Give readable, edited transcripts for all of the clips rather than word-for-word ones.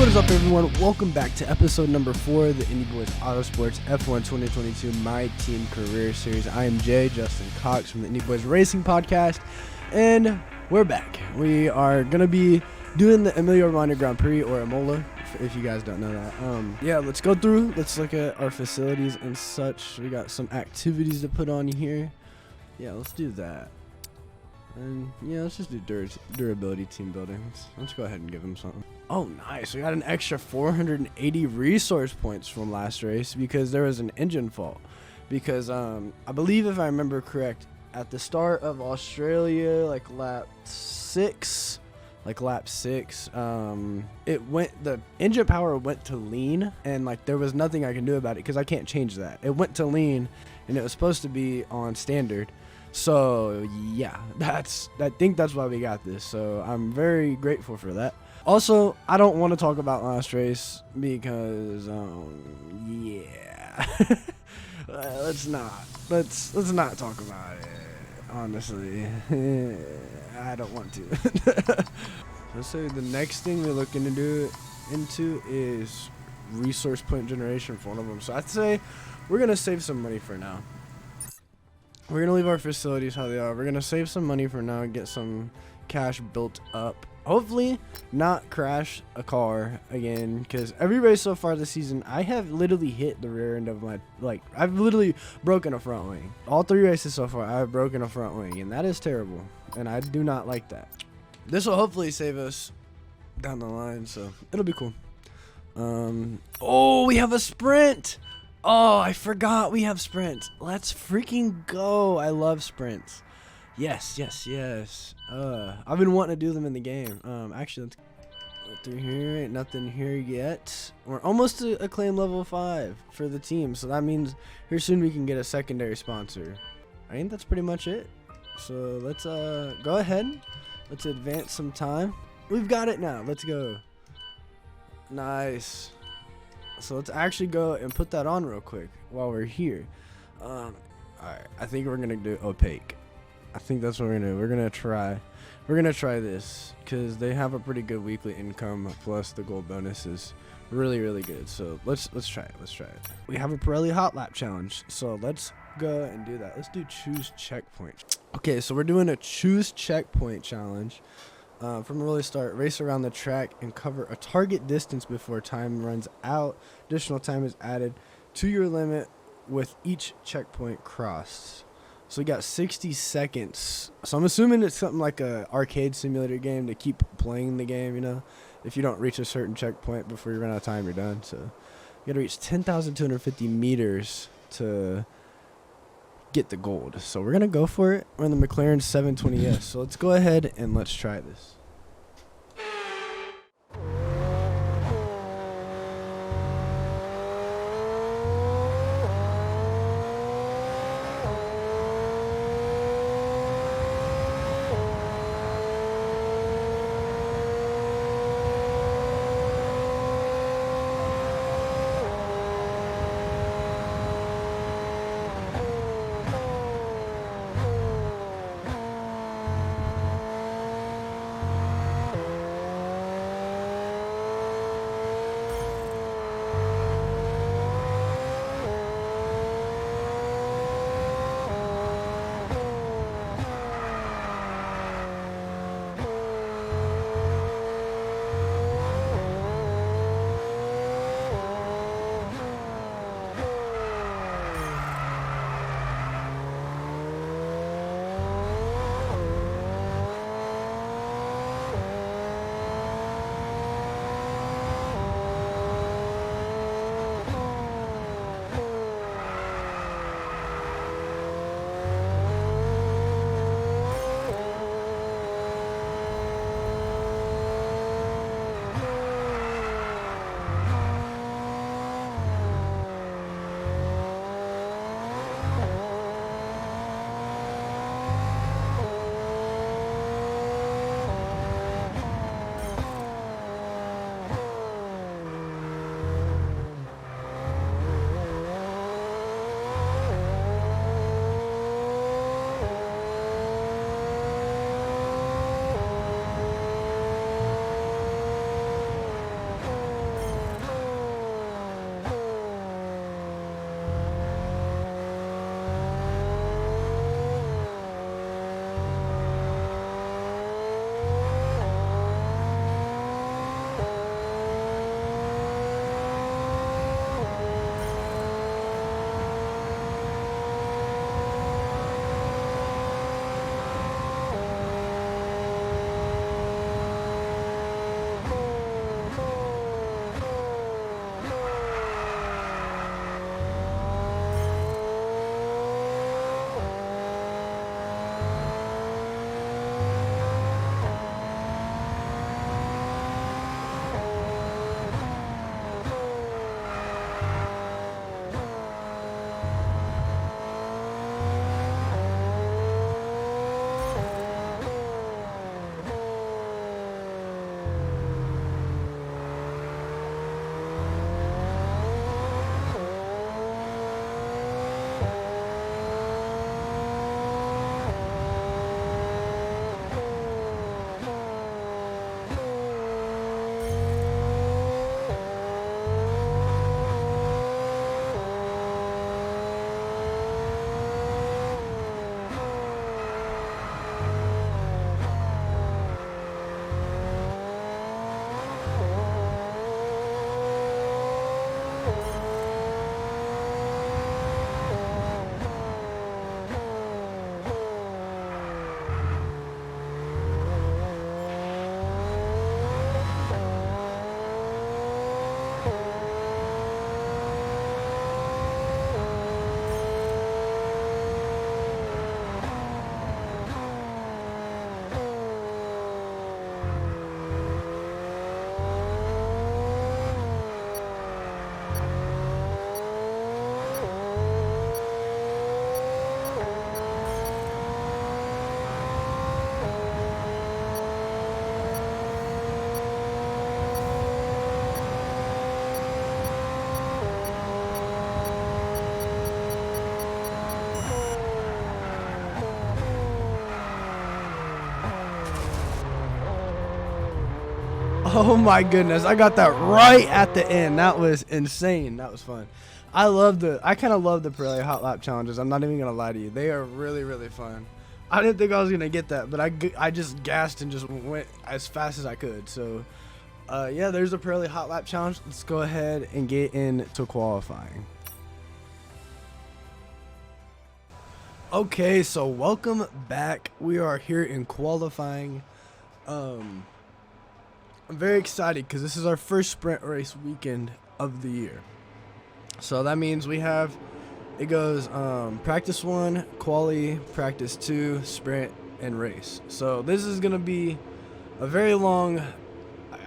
What is up, everyone? Welcome back to episode number 4 of the Indy Boys Autosport F1 2022 My Team Career Series. I am Justin Cox from the Indy Boys Racing Podcast, and we're back. We are going to be doing the Emilia Romagna Grand Prix, or Imola, if you guys don't know that. Yeah, let's go through. Let's look at our facilities and such. We got some activities to put on here. Yeah, let's do that. And yeah, let's just do durability team building. Let's go ahead and give them something. Oh, nice. We got an extra 480 resource points from last race because there was an engine fault. Because I believe, if I remember correct, at the start of Australia, lap 6, the engine power went to lean, and there was nothing I can do about it because I can't change that. It went to lean, and it was supposed to be on standard. So yeah, I think that's why we got this. So I'm very grateful for that. Also, I don't want to talk about last race because yeah. let's not talk about it. Honestly, I don't want to. Let's say the next thing we're looking to do into is resource point generation for one of them. So I'd say we're gonna save some money for now. We're going to leave our facilities how they are. We're going to save some money for now and get some cash built up. Hopefully not crash a car again, because every race so far this season, I have literally hit the rear end of my, I've literally broken a front wing. All 3 races so far, I've broken a front wing, and that is terrible, and I do not like that. This will hopefully save us down the line, so it'll be cool. Oh, we have a sprint! Oh, I forgot we have sprints. Let's freaking go. I love sprints. Yes. I've been wanting to do them in the game. Actually, let's go through here. Ain't nothing here yet. We're almost to acclaim level 5 for the team. So that means here soon we can get a secondary sponsor. I think that's pretty much it. So let's go ahead. Let's advance some time. We've got it now. Let's go. Nice. So let's actually go and put that on real quick while we're here. Alright, I think we're gonna do opaque. I think that's what we're gonna do. We're gonna try this because they have a pretty good weekly income, plus the gold bonus is really good. So let's try it. We have a Pirelli Hot Lap challenge, so let's go and do that. Let's do choose checkpoint. Okay, so we're doing a choose checkpoint challenge. From early start, race around the track and cover a target distance before time runs out. Additional time is added to your limit with each checkpoint crossed. So we got 60 seconds. So I'm assuming it's something like a arcade simulator game to keep playing the game, you know. If you don't reach a certain checkpoint before you run out of time, you're done. So you got to reach 10,250 meters to get the gold. So we're gonna go for it. We're in the Mclaren 720S, so let's go ahead and let's try this. Oh my goodness, I got that right at the end. That was insane. That was fun. I kind of love the Pirelli Hot Lap challenges. I'm not even gonna lie to you. They are really, really fun. I didn't think I was gonna get that, but I just gassed and just went as fast as I could. So, yeah, there's the Pirelli Hot Lap challenge. Let's go ahead and get into qualifying. Okay, so welcome back. We are here in qualifying. I'm very excited because this is our first sprint race weekend of the year. So that means it goes practice 1, quali, practice 2, sprint, and race. So this is going to be a very long,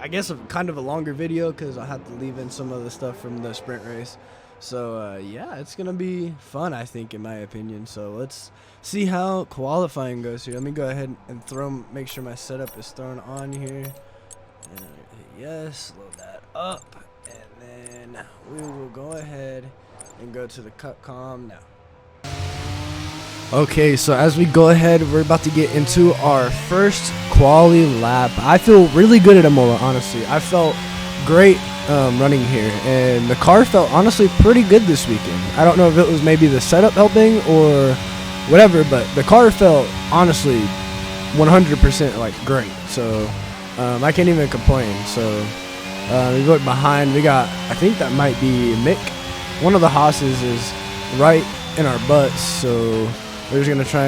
I guess kind of a longer video because I have to leave in some of the stuff from the sprint race. So yeah, it's going to be fun, I think, in my opinion. So let's see how qualifying goes here. Let me go ahead and make sure my setup is thrown on here. And yes, load that up. And then we will go ahead and go to the cut comm now. Okay, so as we go ahead, we're about to get into our first quali lap. I feel really good at Imola, honestly. I felt great running here, and the car felt honestly pretty good this weekend. I don't know if it was maybe the setup helping or whatever, but the car felt honestly 100% like great. So I can't even complain. So we look behind. We got, I think that might be Mick. One of the Haas's is right in our butts. So we're just gonna try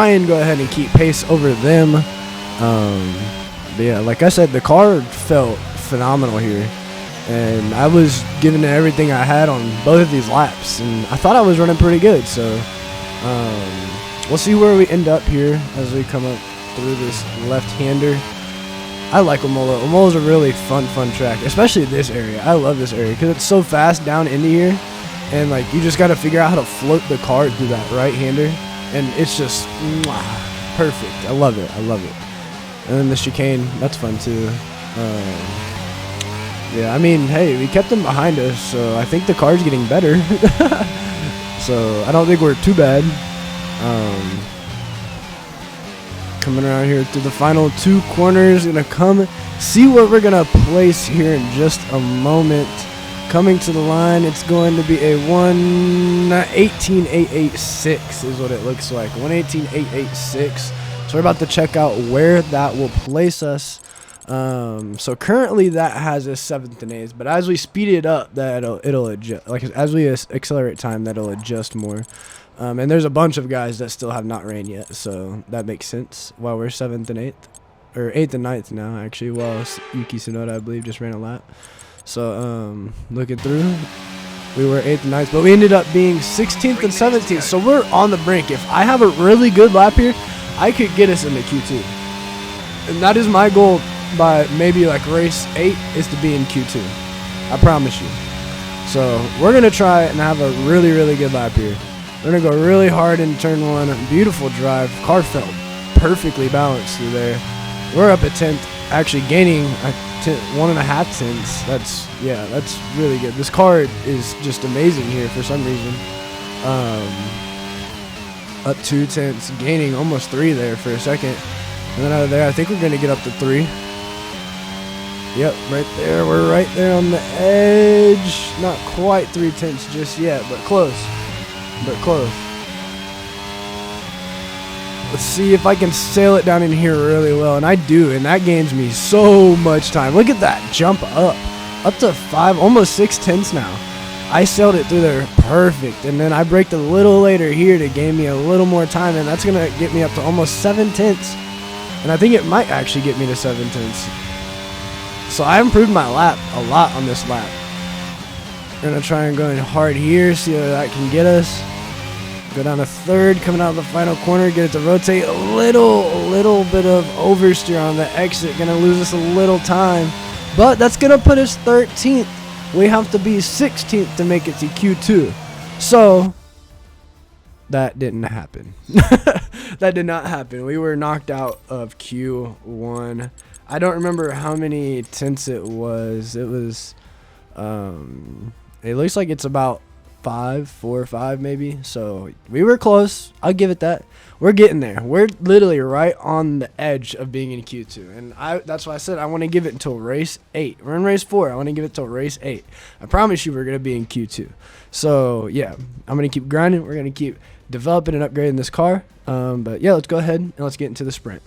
and go ahead and keep pace over them. But yeah, like I said, the car felt phenomenal here, and I was giving it everything I had on both of these laps, and I thought I was running pretty good. So we'll see where we end up here as we come up through this left-hander. I like Imola. Imola's a really fun track, especially this area. I love this area because it's so fast down into here, and like you just got to figure out how to float the car through that right-hander, and it's just perfect. I love it. I love it. And then the chicane, that's fun too. Yeah, I mean, hey, we kept them behind us, so I think the car's getting better. So I don't think we're too bad. Coming around here through the final 2 corners, gonna come see where we're gonna place here in just a moment. Coming to the line, it's going to be a 1:18.886 is what it looks like. 1:18.886. So we're about to check out where that will place us. So currently that has a 7th and 8th, but as we speed it up, it'll adjust. Like as we accelerate time, that'll adjust more. And there's a bunch of guys that still have not ran yet, so that makes sense. While we're 7th and 8th, or 8th and 9th now, actually. While Yuki Tsunoda, I believe, just ran a lap. So looking through, we were 8th and 9th, but we ended up being 16th and 17th. So we're on the brink. If I have a really good lap here, I could get us into Q2, and that is my goal. By maybe like race 8 is to be in Q2. I promise you. So we're going to try and have a really, really good lap here. We're going to go really hard in turn 1. Beautiful drive. Car felt perfectly balanced through there. We're up at 10th, actually gaining 1.5 tenths. That's really good. This car is just amazing here for some reason. Up 2 tenths, gaining almost 3 there for a second. And then out of there, I think we're going to get up to 3. Yep, right there. We're right there on the edge. Not quite 3 tenths just yet, but close. Let's see if I can sail it down in here really well, and I do, and that gains me so much time. Look at that jump up to 5, almost 6 tenths now. I sailed it through there perfect, and then I braked a little later here to gain me a little more time, and that's gonna get me up to almost 7 tenths, and I think it might actually get me to 7 tenths. So I improved my lap a lot on this lap. We're going to try and go in hard here, see where that can get us. Go down to 3rd, coming out of the final corner, get it to rotate a little bit of oversteer on the exit. Going to lose us a little time, but that's going to put us 13th. We have to be 16th to make it to Q2. So that didn't happen. That did not happen. We were knocked out of Q1. I don't remember how many tenths it was. It was, it looks like it's about 4 or 5 maybe. So we were close. I'll give it that. We're getting there. We're literally right on the edge of being in Q2. And that's why I said I want to give it until race 8. We're in race 4. I want to give it till race 8. I promise you we're going to be in Q2. So, yeah, I'm going to keep grinding. We're going to keep developing and upgrading this car. But, yeah, let's go ahead and let's get into the sprint.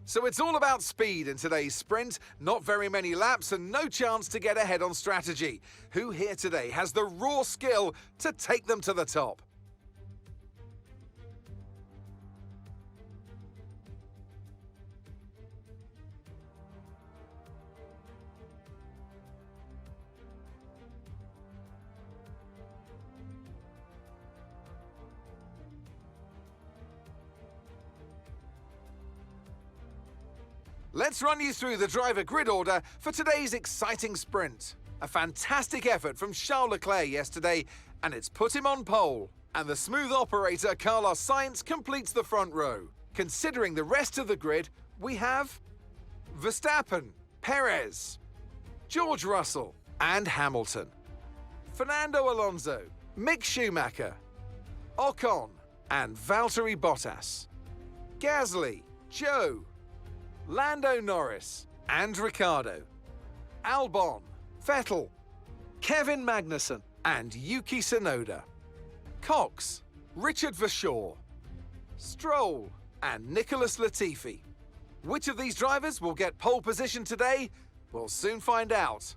So it's all about speed in today's sprint. Not very many laps and no chance to get ahead on strategy. Who here today has the raw skill to take them to the top? Let's run you through the driver grid order for today's exciting sprint. A fantastic effort from Charles Leclerc yesterday, and it's put him on pole. And the smooth operator Carlos Sainz completes the front row. Considering the rest of the grid, we have Verstappen, Perez, George Russell, and Hamilton. Fernando Alonso, Mick Schumacher, Ocon, and Valtteri Bottas. Gasly, Joe, Lando Norris and Ricciardo, Albon, Vettel, Kevin Magnussen and Yuki Tsunoda, Cox, Richard Verschoor, Stroll and Nicholas Latifi. Which of these drivers will get pole position today? We'll soon find out.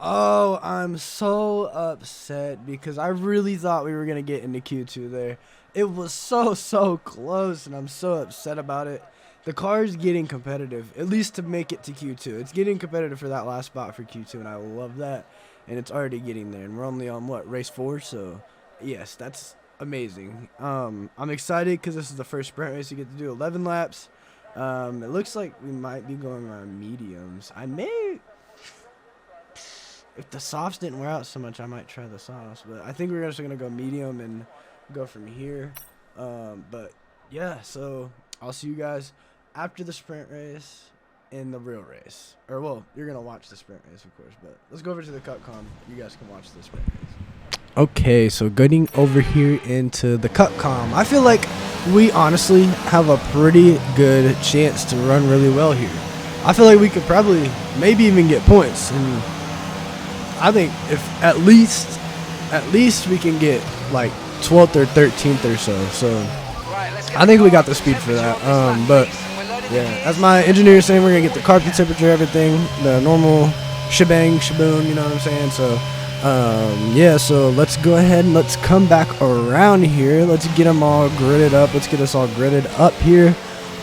Oh, I'm so upset because I really thought we were going to get into Q2 there. It was so close, and I'm so upset about it. The car is getting competitive, at least to make it to Q2. It's getting competitive for that last spot for Q2, and I love that. And it's already getting there, and we're only on, what, race 4? So, yes, that's amazing. I'm excited because this is the first sprint race you get to do 11 laps. It looks like we might be going around mediums. I may... If the softs didn't wear out so much, I might try the softs. But I think we're just going to go medium and go from here. But, yeah, so I'll see you guys after the sprint race in the real race. Or, well, you're going to watch the sprint race, of course. But let's go over to the cut com. You guys can watch the sprint race. Okay, so getting over here into the cut com. I feel like we honestly have a pretty good chance to run really well here. I feel like we could probably maybe even get points. And I think if at least we can get like 12th or 13th or so. So I think we got the speed for that. But yeah, as my engineer is saying, we're gonna get the carpet temperature, everything, the normal shebang, shaboom. You know what I'm saying? So yeah. So let's go ahead and let's come back around here. Let's get them all gridded up. Let's get us all gridded up here.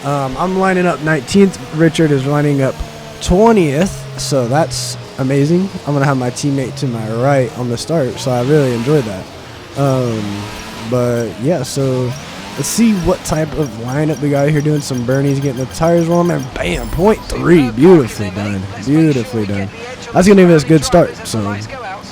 I'm lining up 19th. Richard is lining up 20th. So that's amazing. I'm going to have my teammate to my right on the start, so I really enjoyed that. But, yeah, so let's see what type of lineup we got here. Doing some Bernie's, getting the tires rolling, and bam, .3. Beautifully done. Beautifully done. That's going to give us a good start. So,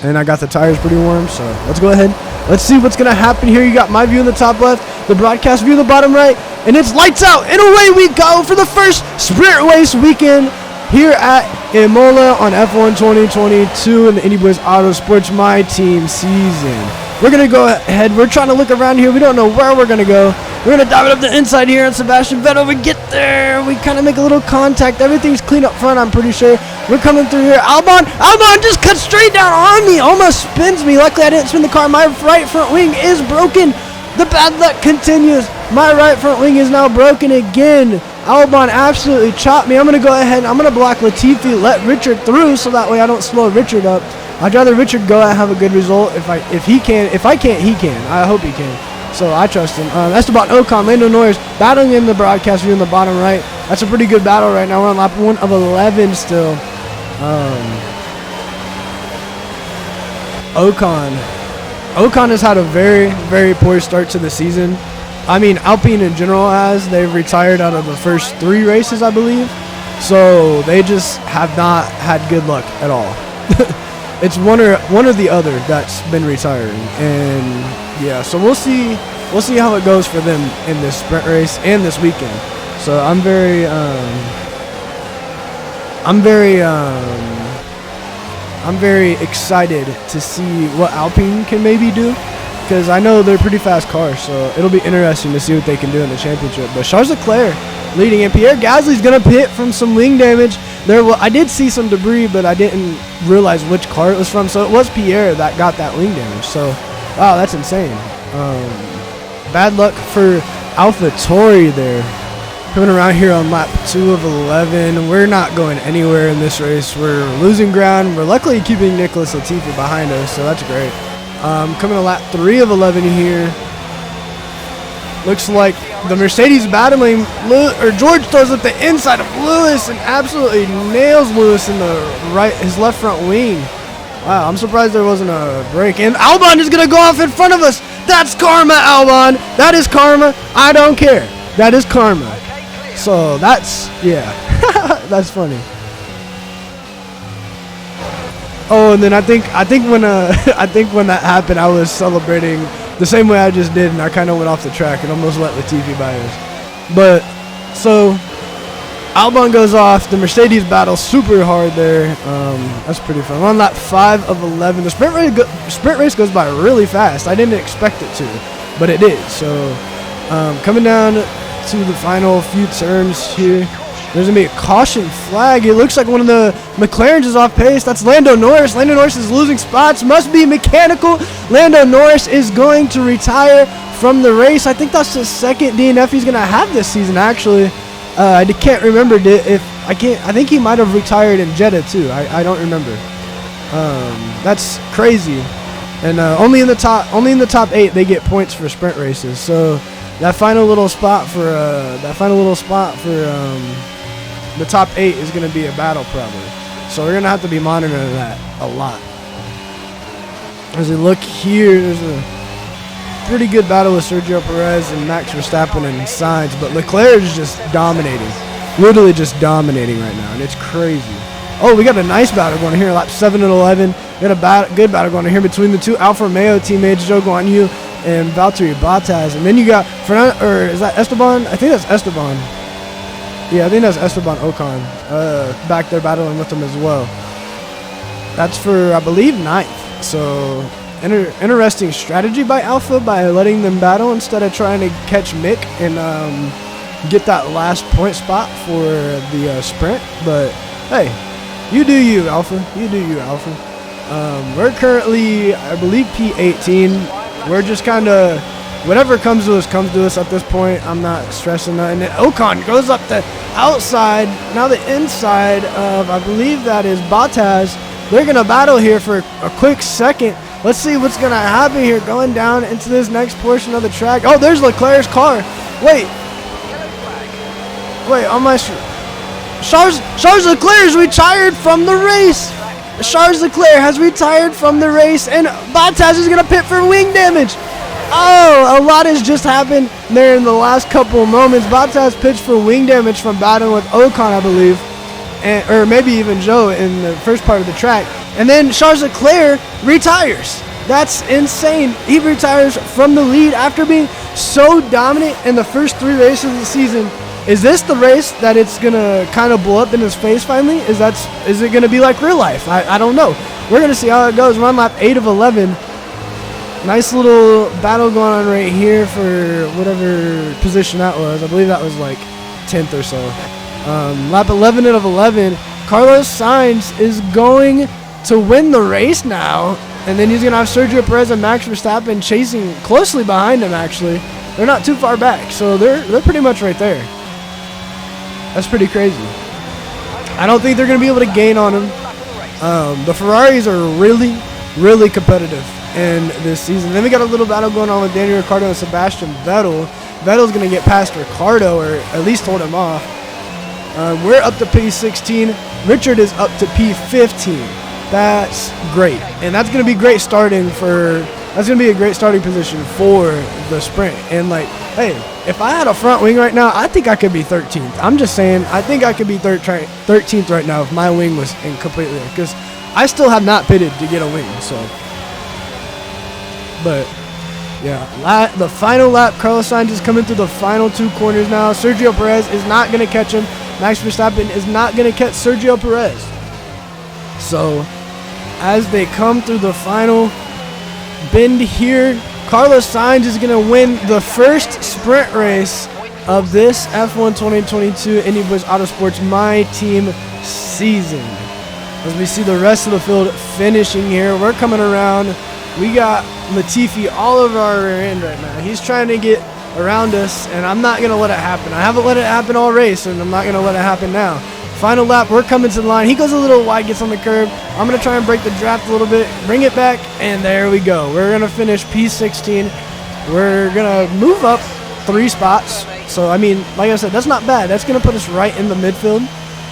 and I got the tires pretty warm, so let's go ahead. Let's see what's going to happen here. You got my view in the top left, the broadcast view in the bottom right, and it's lights out, and away we go for the first sprint race weekend here at Imola on F1 2022 in the Indy Boys Autosport My Team season. We're going to go ahead. We're trying to look around here. We don't know where we're going to go. We're going to dive it up the inside here on Sebastian Vettel. We get there. We kind of make a little contact. Everything's clean up front, I'm pretty sure. We're coming through here. Albon just cuts straight down on me. Almost spins me. Luckily, I didn't spin the car. My right front wing is broken. The bad luck continues. My right front wing is now broken again. Albon absolutely chopped me. I'm going to go ahead and I'm going to block Latifi, let Richard through so that way I don't slow Richard up. I'd rather Richard go out and have a good result if I can't. If I can't, he can. I hope he can. So I trust him. Esteban Ocon, Lando Norris battling in the broadcast view in the bottom right. That's a pretty good battle right now. We're on lap 1 of 11 still. Ocon has had a very poor start to the season. I mean, Alpine in general has. They've retired out of the first 3 races, I believe. So they just have not had good luck at all. It's one or the other that's been retiring. And yeah, so we'll see how it goes for them in this sprint race and this weekend. So I'm very excited to see what Alpine can maybe do, because I know they're pretty fast cars, so it'll be interesting to see what they can do in the championship. But Charles Leclerc leading, and Pierre Gasly's going to pit from some wing damage. I did see some debris, but I didn't realize which car it was from, so it was Pierre that got that wing damage. So, wow, that's insane. Bad luck for AlphaTauri there. Coming around here on lap 2 of 11. We're not going anywhere in this race. We're losing ground. We're luckily keeping Nicholas Latifi behind us, so that's great. Coming to lap 3 of 11 here. Looks like the Mercedes battling. George throws up the inside of Lewis and absolutely nails Lewis in his left front wing. Wow, I'm surprised there wasn't a break. And Albon is going to go off in front of us. That's karma, Albon. That is karma. I don't care. That is karma. So that's, yeah, that's funny. Oh, and then I think when that happened, I was celebrating the same way I just did, and I kind of went off the track and almost let Latifi by us. But so Albon goes off. The Mercedes battle super hard there. That's pretty fun. We're on lap 5 of 11. The sprint race goes by really fast. I didn't expect it to, but it did. So coming down to the final few turns here, there's going to be a caution flag. It looks like one of the McLarens is off pace. That's Lando Norris. Lando Norris is losing spots. Must be mechanical. Lando Norris is going to retire from the race. I think that's the second DNF he's going to have this season, actually. I can't remember I think he might have retired in Jeddah too. I don't remember. That's crazy. And only in the top 8 they get points for sprint races. So that final little spot for the top 8 is going to be a battle probably. So we're going to have to be monitoring that a lot. As we look here, there's a pretty good battle with Sergio Perez and Max Verstappen and Sainz, but Leclerc is just dominating. Literally just dominating right now, and it's crazy. Oh, we got a nice battle going here, lap 7 and 11. We got a good battle going here between the two Alfa Romeo teammates, Zhou Guanyu and Valtteri Bottas. And then you got Fernando, or is that Esteban? I think that's Esteban. Yeah, I think that's Esteban Ocon back there battling with them as well. That's for, I believe, 9th. So interesting strategy by Alpha by letting them battle instead of trying to catch Mick and get that last point spot for the sprint. But hey, you do you, Alpha. You do you, Alpha. We're currently, I believe, P18. We're just kind of, whatever comes to us at this point. I'm not stressing that. And then Ocon goes up the outside. Now the inside of, I believe that is Bottas. They're going to battle here for a quick second. Let's see what's going to happen here going down into this next portion of the track. Oh, there's Leclerc's car. Wait, on my Charles Leclerc is retired from the race. Charles Leclerc has retired from the race, and Bottas is going to pit for wing damage. Oh, a lot has just happened there in the last couple of moments. Bottas pitched for wing damage from battling with Ocon, I believe, or maybe even Zhou in the first part of the track. And then Charles Leclerc retires. That's insane. He retires from the lead after being so dominant in the first 3 races of the season. Is this the race that it's going to kind of blow up in his face finally? Is it going to be like real life? I don't know. We're going to see how it goes. We're on lap 8 of 11. Nice little battle going on right here for whatever position that was. I believe that was like 10th or so. Lap 11 of 11. Carlos Sainz is going to win the race now. And then he's going to have Sergio Perez and Max Verstappen chasing closely behind him, actually. They're not too far back, so they're pretty much right there. That's pretty crazy. I don't think they're going to be able to gain on him. The Ferraris are really, really competitive in this season. Then we got a little battle going on with Daniel Ricciardo and Sebastian Vettel. Vettel's going to get past Ricciardo, or at least hold him off. We're up to P16. Richard is up to P15. That's great, and that's going to be great starting for. That's going to be a great starting position for the sprint. And like, hey, if I had a front wing right now, I think I could be 13th. I'm just saying, I think I could be 13th right now if my wing was completely, because I still have not pitted to get a wing. So, but Yeah, the final lap, Carlos Sainz is coming through the final 2 corners now. Sergio Perez is not going to catch him. Max Verstappen is not going to catch Sergio Perez. So, as they come through the final bend here, Carlos Sainz is going to win the first sprint race of this F1 2022 Indy Boys Autosports My Team season. As we see the rest of the field finishing here, we're coming around. We got Latifi all over our rear end right now. He's trying to get around us, and I'm not going to let it happen. I haven't let it happen all race, and I'm not going to let it happen now. Final lap, we're coming to the line. He goes a little wide, gets on the curb. I'm going to try and break the draft a little bit, bring it back, and there we go. We're going to finish P16. We're going to move up 3 spots. So, I mean, like I said, that's not bad. That's going to put us right in the midfield.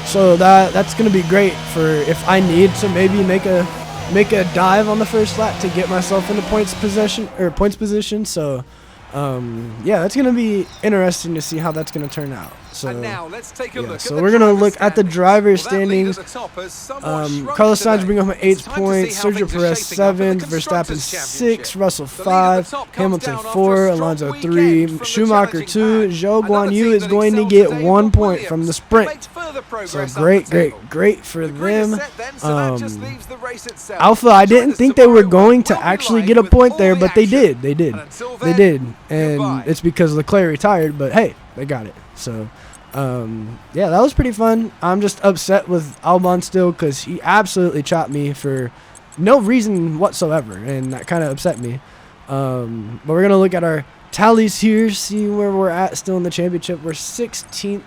So that's going to be great for if I need to maybe make a dive on the first lap to get myself into points position. So, yeah, that's going to be interesting to see how that's going to turn out. So, and now let's take a look so we're going to look at the driver's standings. Carlos Sainz bring home 8 points, Sergio Perez 7, Verstappen 6, Russell 5, Hamilton 4, Alonso 3, Schumacher 2. Zhou Guanyu is going to get 1 point from the sprint. So great for them. Alpha, I didn't think they were going to actually get a point there, but they did. They did. And it's because Leclerc retired, but hey, they got it. So, yeah, that was pretty fun. I'm just upset with Albon still because he absolutely chopped me for no reason whatsoever, and that kind of upset me. But we're going to look at our tallies here, see where we're at still in the championship. We're 16th.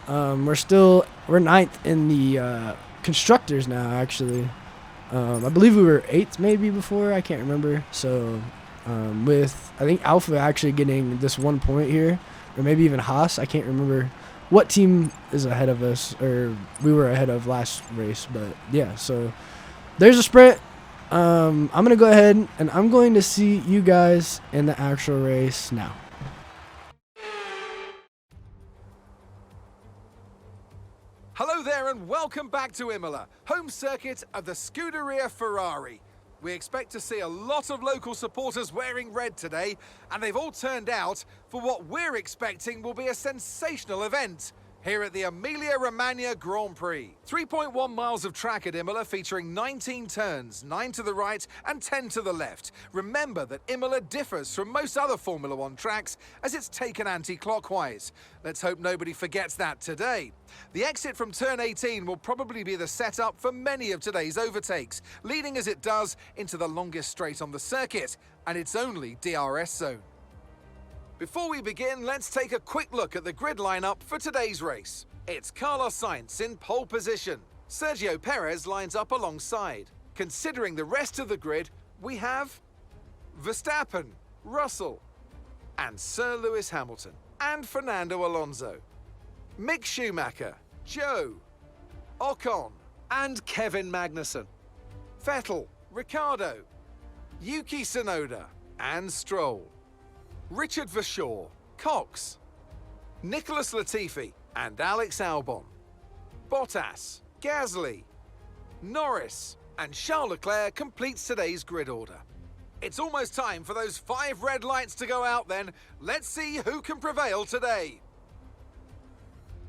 We're 9th in the constructors now, actually. I believe we were 8th maybe before. I can't remember. So, with, I think, Alpha actually getting this 1 point here, or maybe even Haas. I can't remember what team is ahead of us, or we were ahead of last race. But, yeah, so there's a sprint. I'm going to go ahead, and I'm going to see you guys in the actual race now. Hello there and welcome back to Imola, home circuit of the Scuderia Ferrari. We expect to see a lot of local supporters wearing red today, and they've all turned out for what we're expecting will be a sensational event here at the Emilia-Romagna Grand Prix. 3.1 miles of track at Imola featuring 19 turns, 9 to the right and 10 to the left. Remember that Imola differs from most other Formula One tracks as it's taken anti-clockwise. Let's hope nobody forgets that today. The exit from turn 18 will probably be the setup for many of today's overtakes, leading as it does into the longest straight on the circuit and its only DRS zone. Before we begin, let's take a quick look at the grid lineup for today's race. It's Carlos Sainz in pole position. Sergio Perez lines up alongside. Considering the rest of the grid, we have Verstappen, Russell, and Sir Lewis Hamilton, and Fernando Alonso, Mick Schumacher, Joe, Ocon, and Kevin Magnussen, Vettel, Ricciardo, Yuki Tsunoda, and Stroll, Richard Verschoor, Cox, Nicholas Latifi, and Alex Albon, Bottas, Gasly, Norris, and Charles Leclerc completes today's grid order. It's almost time for those 5 red lights to go out then. Let's see who can prevail today.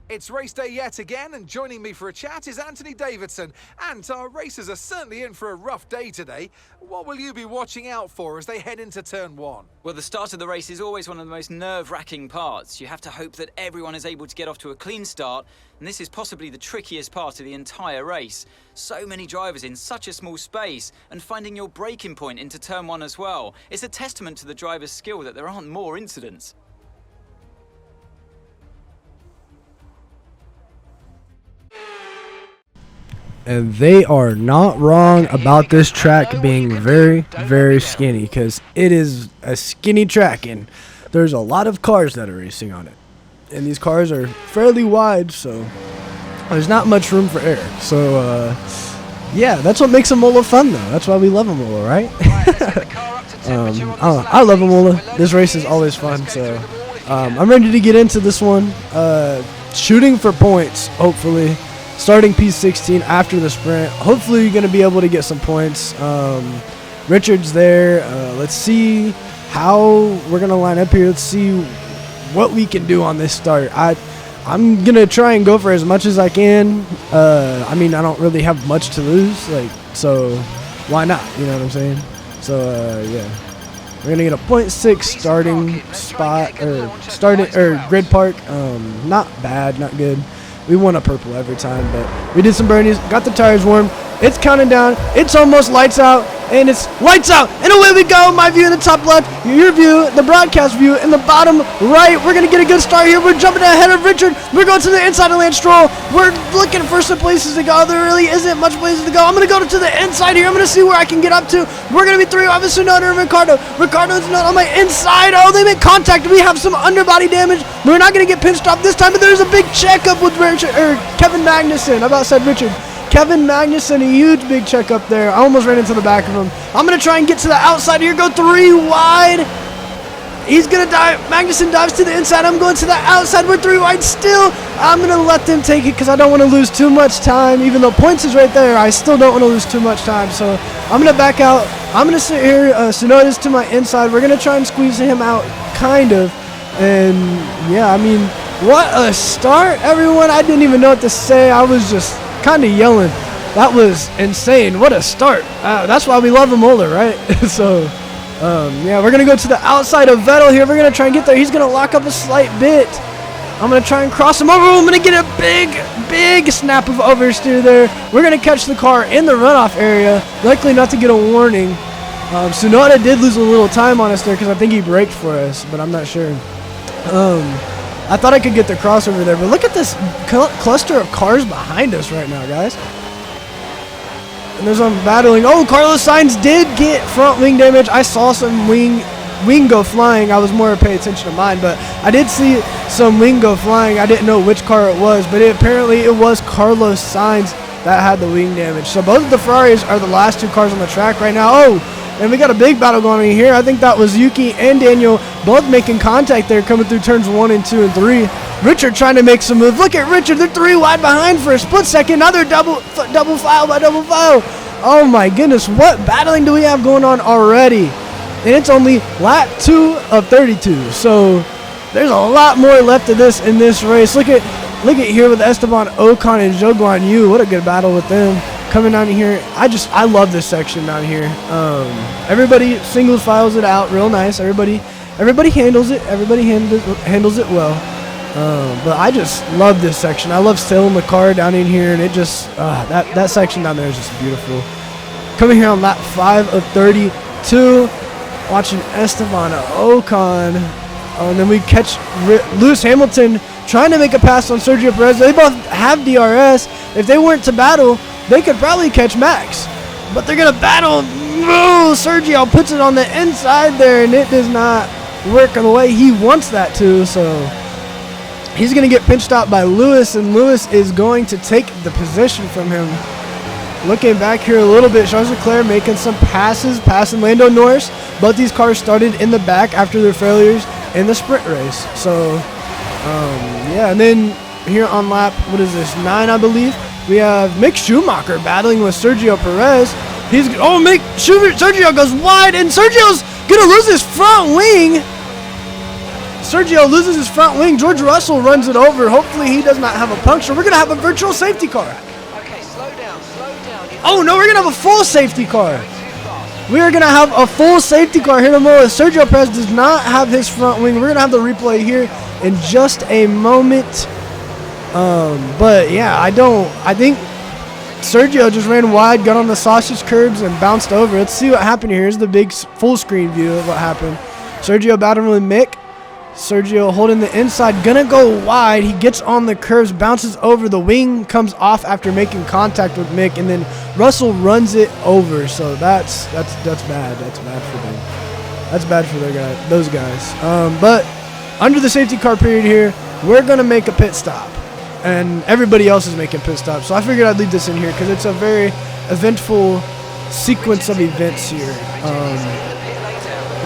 It's race day yet again, and joining me for a chat is Anthony Davidson. And our racers are certainly in for a rough day today. What will you be watching out for as they head into turn 1? Well, the start of the race is always one of the most nerve-wracking parts. You have to hope that everyone is able to get off to a clean start, and this is possibly the trickiest part of the entire race. So many drivers in such a small space, and finding your braking point into turn 1 as well. It's a testament to the driver's skill that there aren't more incidents. And they are not wrong about this track being very, very skinny, because it is a skinny track and there's a lot of cars that are racing on it. And these cars are fairly wide, so there's not much room for error. So, yeah, that's what makes Imola fun, though. That's why we love Imola, right? I love Imola. This race is always fun, so I'm ready to get into this one. Shooting for points, hopefully. Starting P16 after the sprint. Hopefully you're going to be able to get some points. Richard's there. Let's see how we're gonna line up here. Let's see what we can do on this start. I'm gonna try and go for as much as I can. I mean, I don't really have much to lose, like, so why not? You know what I'm saying? So yeah, we're gonna get a 0.6 starting spot or grid park. Not bad, not good. We won a purple every time, but we did some birdies, got the tires warm. It's counting down. It's almost lights out, and it's lights out, and away we go. My view in the top left, your view, the broadcast view in the bottom right. We're gonna get a good start here. We're jumping ahead of Richard. We're going to the inside of Lance Stroll. We're looking for some places to go. There really isn't much places to go. I'm gonna go to the inside here. I'm gonna see where I can get up to. We're gonna be 3 off of Tsunoda and Ricardo. Ricardo's not on my inside. Oh, they make contact. We have some underbody damage. We're not gonna get pinched off this time, but there's a big checkup with Richard, or Kevin Magnussen. I about said Richard. Kevin Magnussen, a huge big check up there. I almost ran into the back of him. I'm going to try and get to the outside here. Go 3 wide. He's going to dive. Magnussen dives to the inside. I'm going to the outside. We're 3 wide still. I'm going to let them take it because I don't want to lose too much time. Even though points is right there, I still don't want to lose too much time. So I'm going to back out. I'm going to sit here. Tsunoda's to my inside. We're going to try and squeeze him out, kind of. And, yeah, I mean, what a start, everyone. I didn't even know what to say. I was just kind of yelling. That was insane. What a start. That's why we love Imola, right? So yeah, we're gonna go to the outside of Vettel here. We're gonna try and get there. He's gonna lock up a slight bit. I'm gonna try and cross him over. I'm gonna get a big snap of oversteer there. We're gonna catch the car in the runoff area, likely not to get a warning. Tsunoda did lose a little time on us there because I think he braked for us, but I'm not sure. I thought I could get the crossover there, but look at this cluster of cars behind us right now, guys. And there's some battling. Oh, Carlos Sainz did get front wing damage. I saw some wing go flying. I was more paying attention to mine, but I did see some wing go flying. I didn't know which car it was, but apparently it was Carlos Sainz that had the wing damage. So both of the Ferraris are the last 2 cars on the track right now. Oh, and we got a big battle going on here. I think that was Yuki and Daniel both making contact there, coming through turns 1 and 2 and 3. Richard trying to make some moves. Look at Richard. They're 3 wide behind for a split second. Another double foul by double foul. Oh my goodness, what battling do we have going on already? And it's only lap 2 of 32. So there's a lot more left of this in this race. Look at here with Esteban Ocon and Zhou Guan Yu. What a good battle with them. Coming down here, I love this section down here. Everybody single files it out real nice. Everybody handles it. Everybody handles it well. But I just love this section. I love sailing the car down in here, and it just that section down there is just beautiful. Coming here on lap 5 of 32, watching Esteban Ocon, and then we catch Lewis Hamilton trying to make a pass on Sergio Perez. They both have DRS. If they weren't to battle, they could probably catch Max, but they're going to battle. Oh, Sergio puts it on the inside there, and it does not work the way he wants that to. So he's going to get pinched out by Lewis, and Lewis is going to take the position from him. Looking back here a little bit, Charles Leclerc making some passes, passing Lando Norris. Both these cars started in the back after their failures in the sprint race. So, yeah, and then here on lap, 9, I believe, we have Mick Schumacher battling with Sergio Perez. Sergio goes wide, and Sergio's going to lose his front wing. Sergio loses his front wing. George Russell runs it over. Hopefully he does not have a puncture. We're going to have a virtual safety car. Okay, slow down. Oh, no, we're going to have a full safety car. We are going to have a full safety car here tomorrow. Sergio Perez does not have his front wing. We're going to have the replay here in just a moment. But yeah, I think Sergio just ran wide, got on the sausage curbs, and bounced over. Let's see what happened here. Here's the big full screen view of what happened. Sergio battling with Mick. Sergio holding the inside, gonna go wide. He gets on the curves, bounces over. The wing comes off after making contact with Mick, and then Russell runs it over. So that's bad. That's bad for them. That's bad for those guys. But under the safety car period here, we're gonna make a pit stop, and everybody else is making pit stops. So I figured I'd leave this in here because it's a very eventful sequence of events here.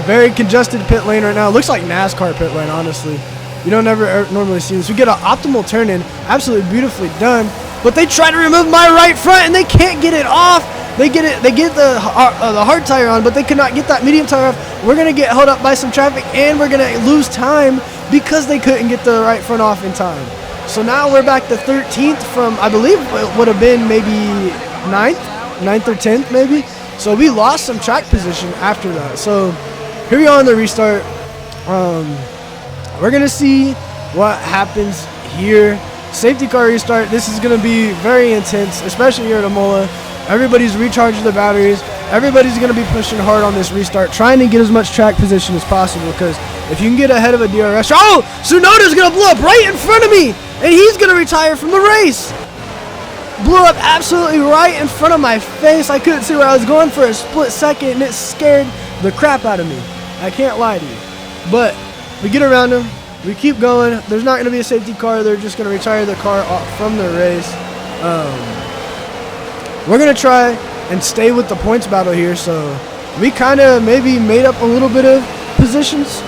Very congested pit lane right now. Looks like NASCAR pit lane, honestly. You don't ever normally see this. We get an optimal turn in, absolutely beautifully done. But they try to remove my right front, and they can't get it off. They get the hard tire on, but they could not get that medium tire off. We're gonna get held up by some traffic, and we're gonna lose time because they couldn't get the right front off in time. So now we're back to 13th from, I believe it would have been maybe 9th or 10th maybe. So we lost some track position after that. So here we are on the restart. We're gonna see what happens here. Safety car restart. This is gonna be very intense, especially here at Imola. Everybody's recharging the batteries. Everybody's gonna be pushing hard on this restart, trying to get as much track position as possible, because if you can get ahead of a DRS, oh, Tsunoda's gonna blow up right in front of me, and he's gonna retire from the race. Blew up absolutely right in front of my face. I couldn't see where I was going for a split second, and it scared the crap out of me. I can't lie to you. But we get around him. We keep going. There's not going to be a safety car. They're just going to retire the car from the race. We're going to try and stay with the points battle here. So we kind of maybe made up a little bit of positions.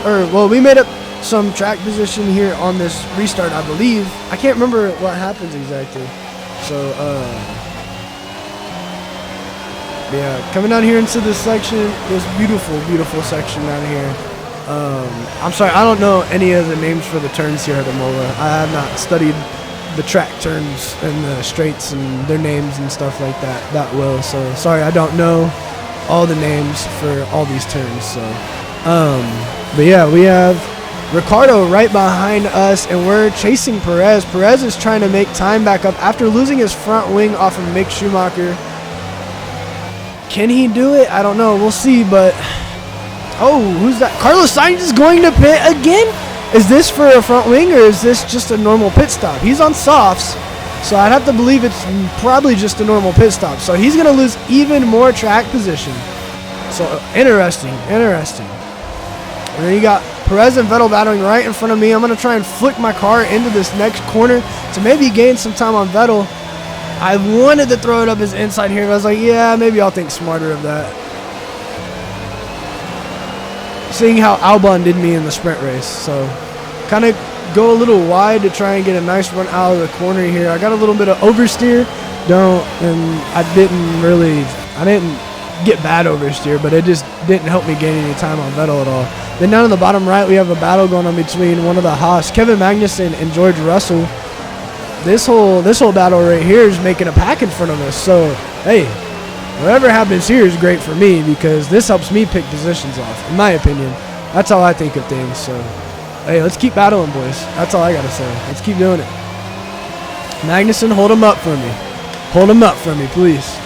We made up some track position here on this restart, I believe. I can't remember what happens exactly. So, yeah, coming down here into this section, this beautiful, beautiful section down here. I'm sorry, I don't know any of the names for the turns here at Imola. I have not studied the track turns and the straights and their names and stuff like that well. So, sorry, I don't know all the names for all these turns. So, but yeah, we have Ricardo right behind us, and we're chasing Perez. Perez is trying to make time back up after losing his front wing off of Mick Schumacher. Can he do it? I don't know. We'll see, but... Oh, who's that? Carlos Sainz is going to pit again? Is this for a front wing, or is this just a normal pit stop? He's on softs, so I'd have to believe it's probably just a normal pit stop. So he's going to lose even more track position. So, interesting. And then you got Perez and Vettel battling right in front of me. I'm going to try and flick my car into this next corner to maybe gain some time on Vettel. I wanted to throw it up his inside here, but I was like, yeah, maybe I'll think smarter of that. Seeing how Albon did me in the sprint race. So kind of go a little wide to try and get a nice run out of the corner here. I got a little bit of oversteer. I didn't get bad oversteer, but it just didn't help me gain any time on Vettel at all. Then down in the bottom right, we have a battle going on between one of the Haas, Kevin Magnussen and George Russell. This whole battle right here is making a pack in front of us. So, hey, whatever happens here is great for me, because this helps me pick positions off, in my opinion. That's how I think of things. So, hey, let's keep battling, boys. That's all I got to say. Let's keep doing it. Magnussen, hold him up for me. Hold him up for me, please.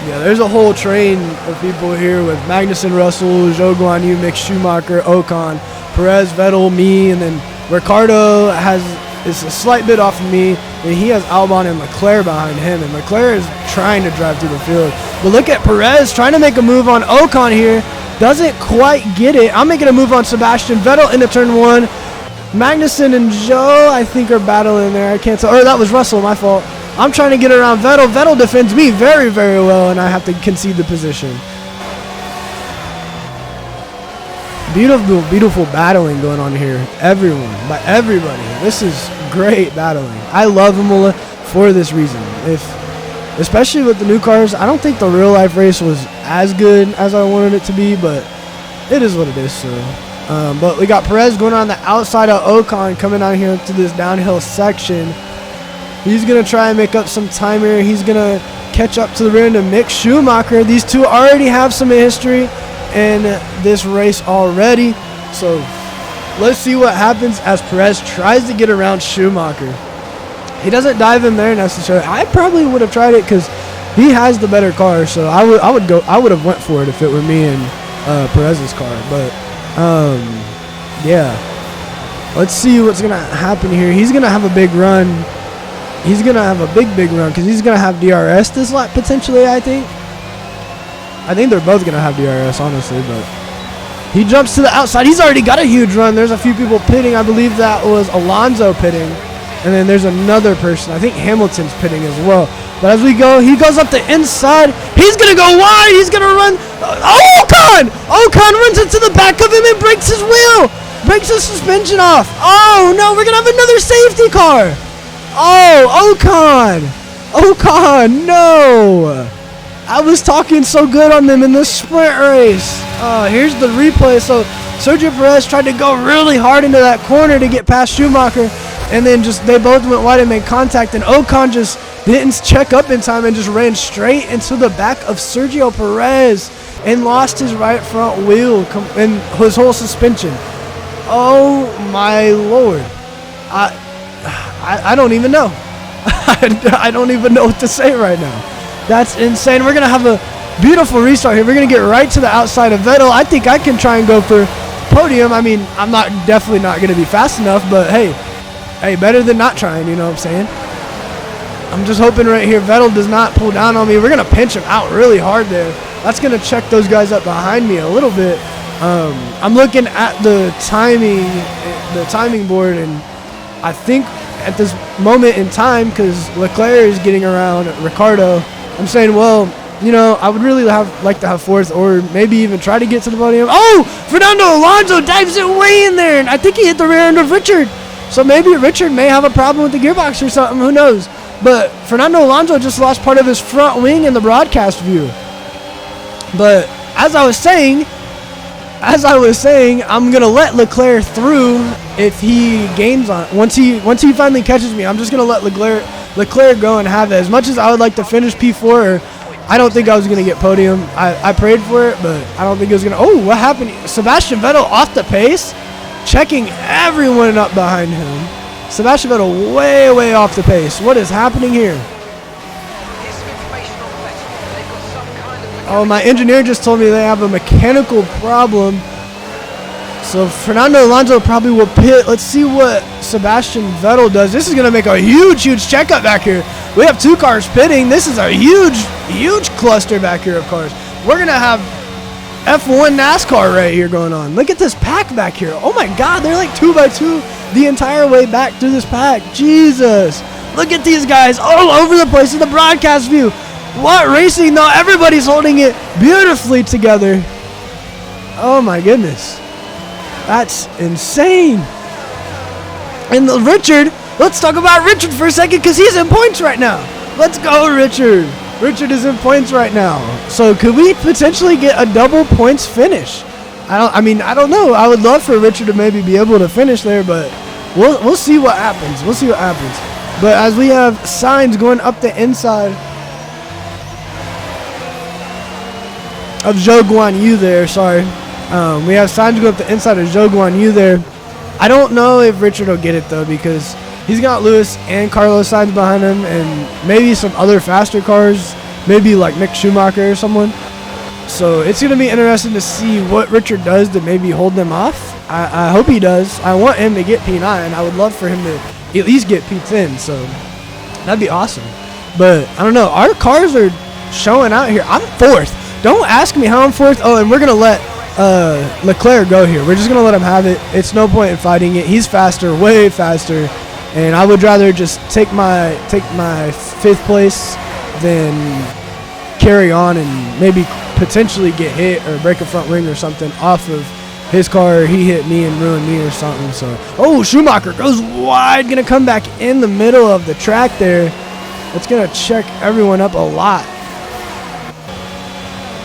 Yeah, there's a whole train of people here with Magnussen, Russell, Zhou Guanyu, Mick Schumacher, Ocon, Perez, Vettel, me, and then Ricardo is a slight bit off of me, and he has Albon and Leclerc behind him, and Leclerc is trying to drive through the field. But look at Perez trying to make a move on Ocon here. Doesn't quite get it. I'm making a move on Sebastian Vettel into turn one. Magnussen and Zhou, I think, are battling there. I can't tell. Or that was Russell, my fault. I'm trying to get around Vettel. Vettel defends me very, very well, and I have to concede the position. Beautiful, beautiful battling going on here. Everybody. This is great battling. I love Imola for this reason. Especially with the new cars, I don't think the real life race was as good as I wanted it to be, but it is what it is. So, but we got Perez going on the outside of Ocon, coming out here to this downhill section. He's going to try and make up some time here. He's going to catch up to the rear end of Mick Schumacher. These two already have some history in this race already. So let's see what happens as Perez tries to get around Schumacher. He doesn't dive in there necessarily. I probably would have tried it because he has the better car. So I would have went for it if it were me and Perez's car. But yeah, let's see what's going to happen here. He's going to have a big run. He's going to have a big run because he's going to have DRS this lap potentially, I think. I think they're both going to have DRS, honestly, but he jumps to the outside. He's already got a huge run. There's a few people pitting. I believe that was Alonso pitting. And then there's another person. I think Hamilton's pitting as well. But as we go, he goes up the inside. He's going to go wide. He's going to run. Ocon! Ocon runs into the back of him and breaks his wheel. Breaks his suspension off. Oh, no, we're going to have another safety car. Oh, Ocon. Ocon, no! I was talking so good on them in this sprint race. Here's the replay. So Sergio Perez tried to go really hard into that corner to get past Schumacher, and then they both went wide and made contact, and Ocon just didn't check up in time and just ran straight into the back of Sergio Perez and lost his right front wheel and his whole suspension. Oh my Lord. I don't even know. I don't even know what to say right now. That's insane. We're going to have a beautiful restart here. We're going to get right to the outside of Vettel. I think I can try and go for podium. I mean, I'm definitely not going to be fast enough, but hey, better than not trying, you know what I'm saying? I'm just hoping right here Vettel does not pull down on me. We're going to pinch him out really hard there. That's going to check those guys up behind me a little bit. I'm looking at the timing board, and I think at this moment in time, because Leclerc is getting around Ricardo, I'm saying, well, you know, I would really like to have fourth, or maybe even try to get to the podium. Oh, Fernando Alonso dives it way in there, and I think he hit the rear end of Richard. So maybe Richard may have a problem with the gearbox or something, who knows. But Fernando Alonso just lost part of his front wing in the broadcast view. But as I was saying, I'm going to let Leclerc through if he gains on it. Once he finally catches me, I'm just going to let Leclerc go and have it. As much as I would like to finish P4, I don't think I was going to get podium. I prayed for it, but I don't think it was going to. Oh, what happened? Sebastian Vettel off the pace, checking everyone up behind him. Sebastian Vettel way, way off the pace. What is happening here? Oh, my engineer just told me they have a mechanical problem. So Fernando Alonso probably will pit. Let's see what Sebastian Vettel does. This is going to make a huge, huge checkup back here. We have two cars pitting. This is a huge, huge cluster back here of cars. We're going to have F1 NASCAR right here going on. Look at this pack back here. Oh my God, they're like 2x2 the entire way back through this pack. Jesus. Look at these guys all over the place in the broadcast view. What racing though? Everybody's holding it beautifully together. Oh my goodness. That's insane. And Richard, let's talk about Richard for a second, because he's in points right now. Let's go, Richard. Richard is in points right now. So could we potentially get a double points finish? I don't know. I would love for Richard to maybe be able to finish there, but we'll see what happens. We'll see what happens. But as we have Sainz going up the inside of Zhou Guanyu there, sorry. We have Sainz go up the inside of Zhou Guanyu there. I don't know if Richard will get it though, because he's got Lewis and Carlos Sainz behind him, and maybe some other faster cars, maybe like Mick Schumacher or someone. So it's going to be interesting to see what Richard does to maybe hold them off. I hope he does. I want him to get P9. I would love for him to at least get P10, so that'd be awesome. But I don't know. Our cars are showing out here. I'm fourth. Don't ask me how I'm fourth. Oh, and we're going to let Leclerc go here. We're just going to let him have it. It's no point in fighting it. He's faster, way faster. And I would rather just take my fifth place than carry on and maybe potentially get hit or break a front wing or something off of his car. He hit me and ruined me or something. So, oh, Schumacher goes wide, gonna come back in the middle of the track there. It's gonna check everyone up a lot.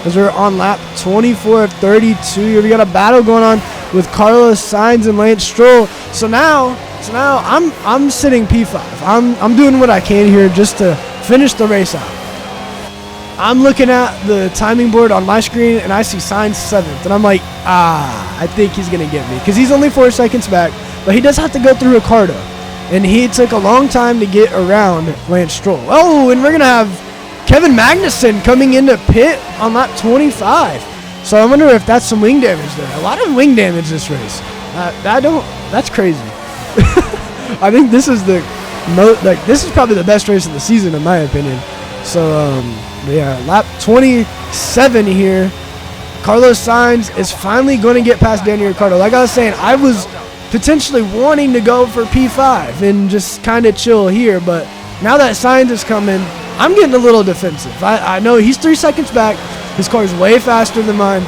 As we're on lap 24 of 32 here, we got a battle going on with Carlos Sainz and Lance Stroll. So now I'm sitting P5. I'm doing what I can here just to finish the race out. I'm looking at the timing board on my screen, and I see Sainz 7th, and I'm like, I think he's going to get me, because he's only 4 seconds back, but he does have to go through Ricardo, and he took a long time to get around Lance Stroll. Oh, and we're going to have Kevin Magnussen coming into pit on lap 25, so I wonder if that's some wing damage there. A lot of wing damage this race. That's crazy. I think this is this is probably the best race of the season in my opinion. So, yeah, lap 27 here. Carlos Sainz is finally going to get past Daniel Ricciardo. Like I was saying, I was potentially wanting to go for P5 and just kind of chill here, but now that Sainz is coming, I'm getting a little defensive. I know he's 3 seconds back. His car is way faster than mine.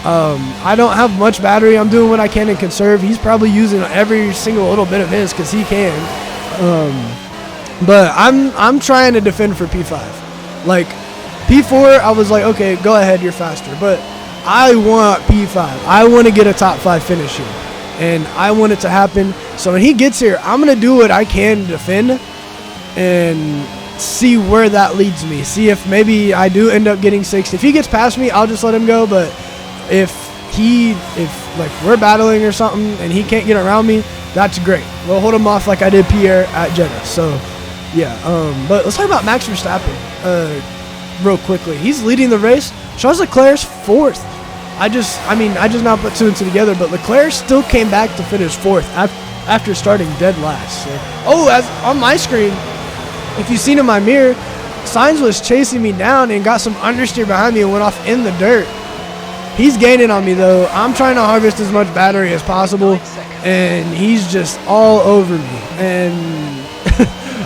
I don't have much battery. I'm doing what I can to conserve. He's probably using every single little bit of his because he can. But I'm trying to defend for P5. Like, P4, I was like, okay, go ahead, you're faster. But I want P5. I want to get a top 5 finish here. And I want it to happen. So when he gets here, I'm going to do what I can to defend and see where that leads me. See if maybe I do end up getting 6th. If he gets past me, I'll just let him go. But if like we're battling or something and he can't get around me, that's great. We'll hold him off like I did Pierre at Jeddah. So yeah, but let's talk about Max Verstappen real quickly. He's leading the race. Charles Leclerc's 4th. I just now put 2 and 2 together, but Leclerc still came back to finish 4th after starting dead last. So, as on my screen, if you've seen in my mirror, Sainz was chasing me down and got some understeer behind me and went off in the dirt. He's gaining on me though. I'm trying to harvest as much battery as possible, and he's just all over me. And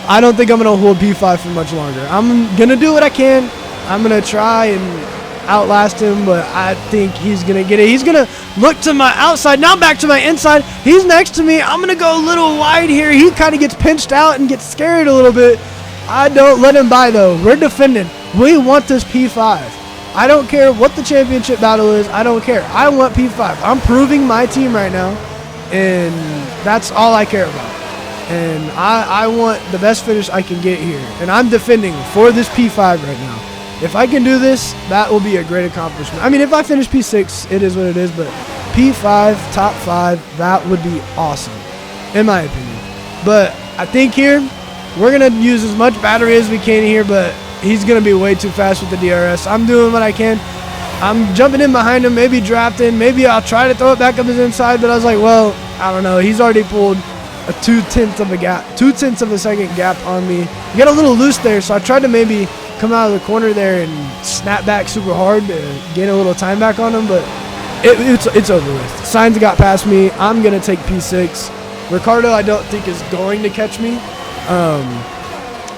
I don't think I'm going to hold P5 for much longer. I'm going to do what I can. I'm going to try and outlast him, but I think he's going to get it. He's going to look to my outside, now back to my inside. He's next to me. I'm going to go a little wide here. He kind of gets pinched out and gets scared a little bit. I don't let him by, though. We're defending. We want this P5. I don't care what the championship battle is. I don't care. I want P5. I'm proving my team right now, and that's all I care about. And I want the best finish I can get here. And I'm defending for this P5 right now. If I can do this, that will be a great accomplishment. I mean, if I finish P6, it is what it is. But P5, top 5, that would be awesome, in my opinion. But I think here, we're going to use as much battery as we can here. But he's going to be way too fast with the DRS. I'm doing what I can. I'm jumping in behind him, maybe drafting. Maybe I'll try to throw it back up his inside. But I was like, well, I don't know. He's already pulled a 2/10 of a gap, 2/10 of a second gap on me. You got a little loose there, so I tried to maybe come out of the corner there and snap back super hard to gain a little time back on him, but it's over with. Sainz got past me. I'm going to take P6. Ricardo, I don't think, is going to catch me.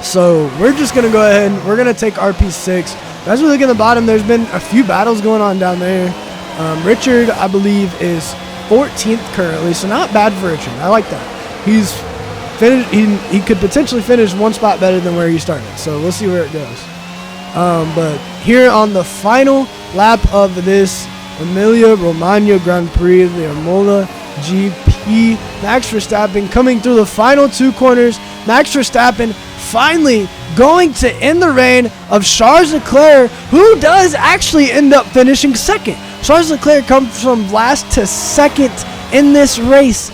So we're just going to go ahead and we're going to take our P6. As we look in the bottom, there's been a few battles going on down there. Richard, I believe, is 14th currently, so not bad for Richard. I like that. He's finished. He could potentially finish one spot better than where he started. So we'll see where it goes. But here on the final lap of this Emilia-Romagna Grand Prix, the Imola GP, Max Verstappen coming through the final 2 corners. Max Verstappen finally going to end the reign of Charles Leclerc, who does actually end up finishing 2nd. Charles Leclerc comes from last to 2nd in this race,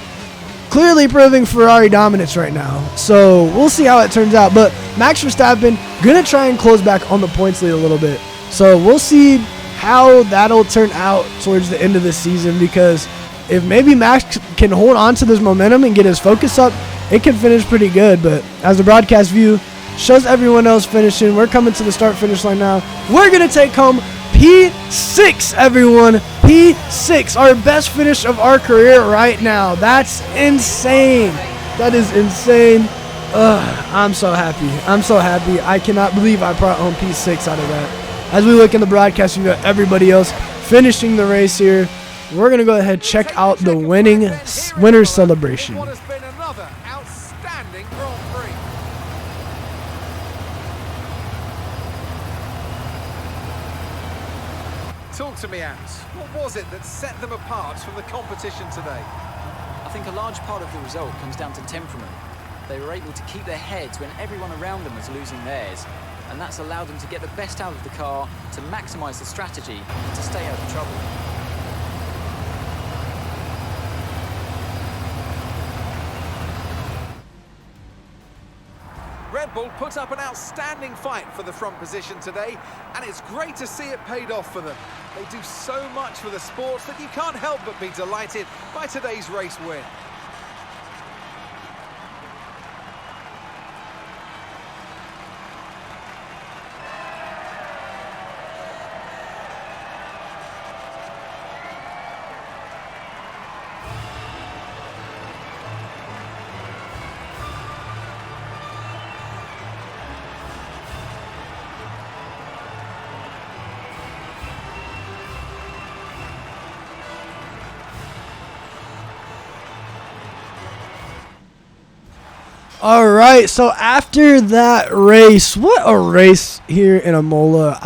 clearly proving Ferrari dominance right now. So we'll see how it turns out. But Max Verstappen going to try and close back on the points lead a little bit. So we'll see how that'll turn out towards the end of the season, because if maybe Max can hold on to this momentum and get his focus up, it can finish pretty good. But as the broadcast view shows everyone else finishing, we're coming to the start-finish line now. We're going to take home P6, everyone. P6, our best finish of our career right now. That's insane. That is insane. I'm so happy. I'm so happy. I cannot believe I brought home P6 out of that. As we look in the broadcast, we've got everybody else finishing the race here. We're going to go ahead and check out the winner's celebration. What has been another outstanding Grand Prix. Talk to me, Ants. What was it that set them apart from the competition today? I think a large part of the result comes down to temperament. They were able to keep their heads when everyone around them was losing theirs, and that's allowed them to get the best out of the car, to maximise the strategy, and to stay out of trouble. Red Bull put up an outstanding fight for the front position today, and it's great to see it paid off for them. They do so much for the sport that you can't help but be delighted by today's race win. All right, so after that race, what a race here in Imola.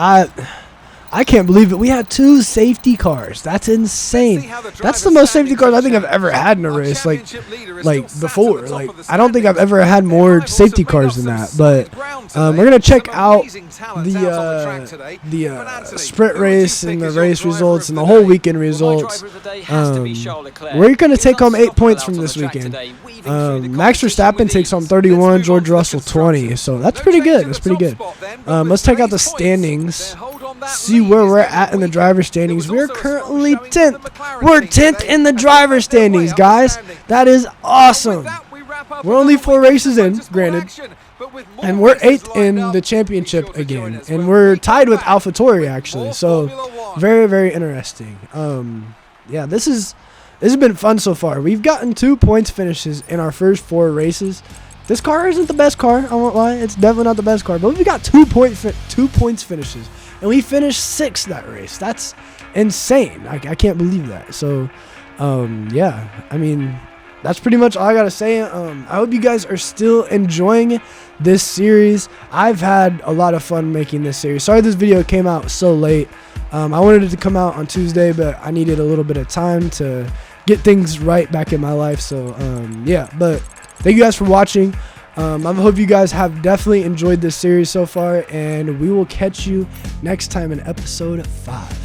I can't believe it. We had 2 safety cars. That's insane. That's the most safety cars I think I've ever had in a race, like before. Like, I don't think I've ever had more safety cars than that. But we're gonna check out the sprint race and the race results and the whole weekend results. We're gonna take home 8 points from this weekend. Max Verstappen takes home 31, George Russell 20. So that's pretty good. That's pretty good. Let's check out the standings. See where we're at in the driver's standings. We're currently 10th. We're 10th in the driver's standings, guys. That is awesome. We're only 4 races in, granted. And we're 8th in the championship again. And we're tied with AlphaTauri, actually. So, very, very interesting. Yeah, this has been fun so far. We've gotten 2 points finishes in our first 4 races. This car isn't the best car, I won't lie. It's definitely not the best car. But we got 2 points finishes. And we finished 6th that race. That's insane. I can't believe that. So, yeah. I mean, that's pretty much all I got to say. I hope you guys are still enjoying this series. I've had a lot of fun making this series. Sorry this video came out so late. I wanted it to come out on Tuesday, but I needed a little bit of time to get things right back in my life. So, yeah. But thank you guys for watching. I hope you guys have definitely enjoyed this series so far, and we will catch you next time in episode 5.